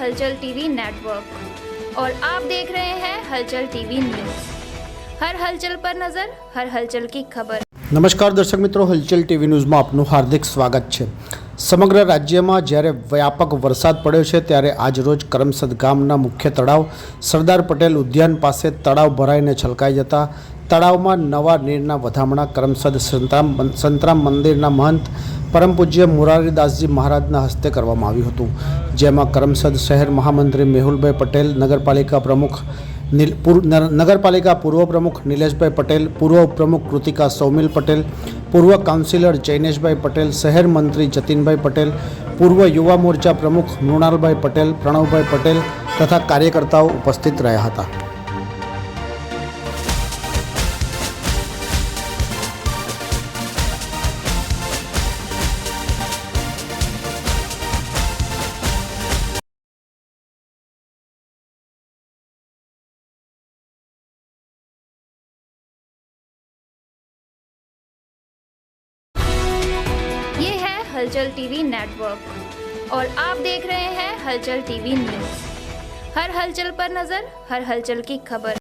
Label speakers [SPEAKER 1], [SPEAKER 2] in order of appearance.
[SPEAKER 1] हलचल TV network और आप देख रहे हैं हलचल टीवी न्यूज़। हर हलचल पर नजर, हर हलचल की खबर।
[SPEAKER 2] नमस्कार दर्शक मित्रों, हलचल टीवी न्यूज़માં આપનું હાર્દિક સ્વાગત છે। સમગ્ર રાજ્યમાં જ્યારે વ્યાપક વરસાદ પડ્યો છે ત્યારે આજ રોજ કરમસદ ગામના મુખ્ય તળાવ સરદાર પટેલ ઉદ્યાન પાસે તળાવ ભરાઈને છલકાઈ જતા તળાવમાં નવા નીરના વધામણા કરમસદ સંતરામ મંદિરના મહંત પરમ પૂજ્ય મોરારીદાસજી મહારાજના હસ્તે કરવામાં આવ્યું હતું, જેમાં કરમસદ શહેર મહામંત્રી મેહુલભાઈ પટેલ, નગરપાલિકા પૂર્વ પ્રમુખ નિલેશભાઈ પટેલ, પૂર્વ ઉપપ્રમુખ કૃતિકા સૌમિલ પટેલ, પૂર્વ કાઉન્સિલર જૈનેશભાઈ પટેલ, શહેર મંત્રી જતીનભાઈ પટેલ, પૂર્વ યુવા મોરચા પ્રમુખ મૃણાલભાઈ પટેલ, પ્રણવભાઈ પટેલ તથા કાર્યકર્તાઓ ઉપસ્થિત રહ્યા હતા।
[SPEAKER 1] ये है हलचल टीवी नेटवर्क और आप देख रहे हैं हलचल टीवी न्यूज़। हर हलचल पर नजर, हर हलचल की खबर।